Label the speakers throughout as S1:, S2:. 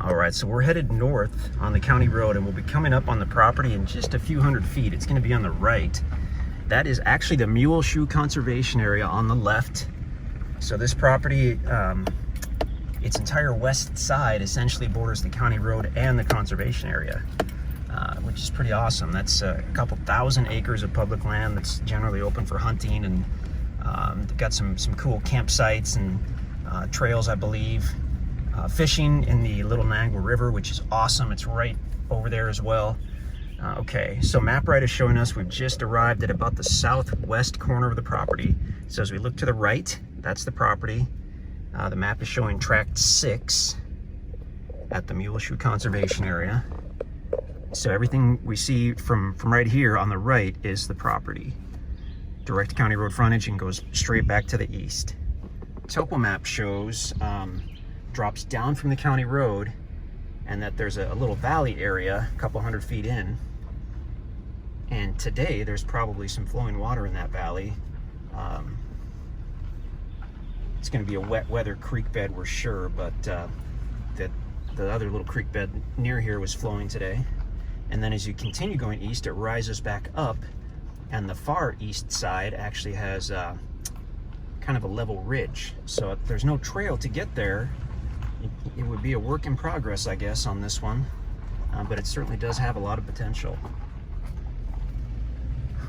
S1: All right, so we're headed north on the county road, and we'll be coming up on the property in just a few hundred feet. It's going to be on the right. That is actually the Mule Shoe Conservation Area on the left. So this property, its entire west side essentially borders the county road and the conservation area, which is pretty awesome. That's a couple thousand acres of public land that's generally open for hunting, and they've got some cool campsites and trails, I believe. Fishing in the Little Niangua River, which is awesome. It's right over there as well. Okay, so MapRight is showing us we've just arrived at about the southwest corner of the property. So as we look to the right, that's the property. The map is showing tract 6 at the Mule Shoe Conservation Area. So everything we see from right here on the right is the property. Direct county road frontage and goes straight back to the east. Topo map shows drops down from the county road, and that there's a little valley area a couple hundred feet in, and today there's probably some flowing water in that valley. It's going to be a wet weather creek bed, we're sure, but the other little creek bed near here was flowing today. And then as you continue going east, it rises back up, and the far east side actually has kind of a level ridge, so there's no trail to get there. It would be a work in progress, I guess, on this one, but it certainly does have a lot of potential.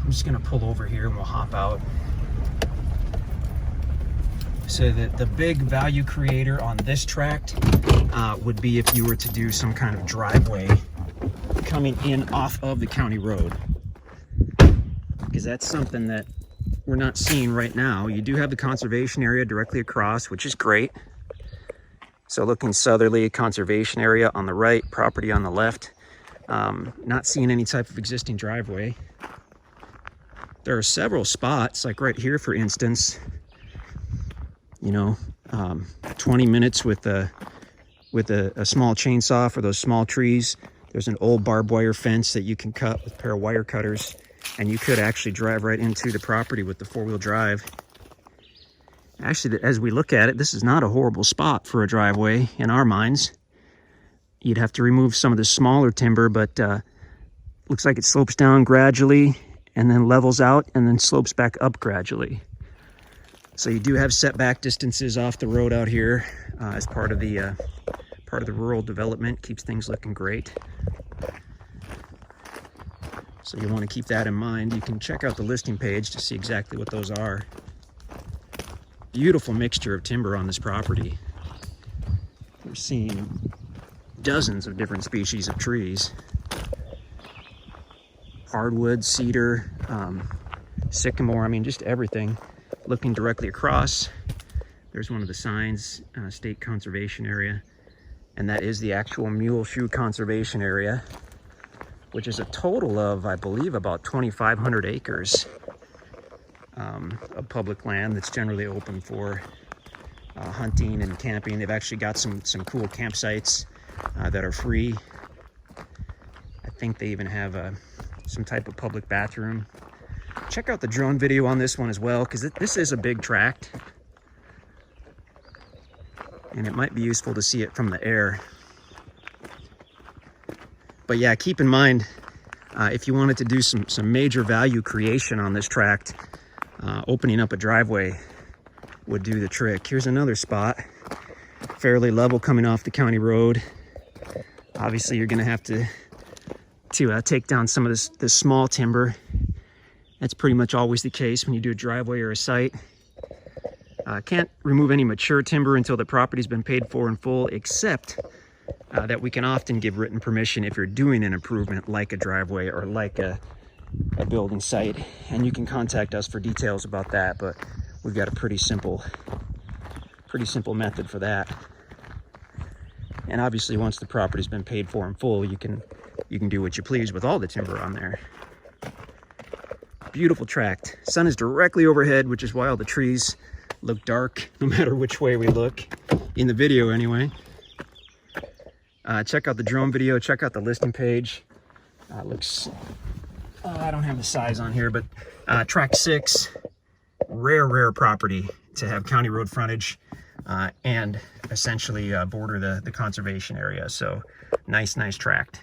S1: I'm just going to pull over here and we'll hop out. So the big value creator on this tract would be if you were to do some kind of driveway coming in off of the county road, because that's something that we're not seeing right now. You do have the conservation area directly across, which is great. So looking southerly, conservation area on the right, property on the left. Not seeing any type of existing driveway. There are several spots, like right here, for instance, 20 minutes with a small chainsaw for those small trees. There's an old barbed wire fence that you can cut with a pair of wire cutters, and you could actually drive right into the property with the four-wheel drive. Actually, as we look at it, this is not a horrible spot for a driveway in our minds. You'd have to remove some of the smaller timber, but looks like it slopes down gradually and then levels out and then slopes back up gradually. So you do have setback distances off the road out here as part of the rural development. Keeps things looking great. So you want to keep that in mind. You can check out the listing page to see exactly what those are. Beautiful mixture of timber on this property. We're seeing dozens of different species of trees. Hardwood, cedar, sycamore, I mean, just everything. Looking directly across, there's one of the signs, State Conservation Area, and that is the actual Mule Shoe Conservation Area, which is a total of, I believe, about 2,500 acres. Of public land that's generally open for hunting and camping. They've actually got some cool campsites that are free. I think they even have some type of public bathroom. Check out the drone video on this one as well, because this is a big tract, and it might be useful to see it from the air. But yeah, keep in mind, if you wanted to do some major value creation on this tract, opening up a driveway would do the trick. Here's another spot, fairly level coming off the county road. Obviously, you're going to have to take down some of this small timber. That's pretty much always the case when you do a driveway or a site. Can't remove any mature timber until the property's been paid for in full, except that we can often give written permission if you're doing an improvement like a driveway or like a building site, and you can contact us for details about that, but we've got a pretty simple method for that. And obviously, once the property's been paid for in full, you can do what you please with all the timber on there. Beautiful tract. Sun is directly overhead, which is why all the trees look dark no matter which way we look, in the video anyway. Check out the drone video, check out the listing page. Looks I don't have the size on here, but tract 6, rare property to have county road frontage. and essentially border the conservation area. So nice tract.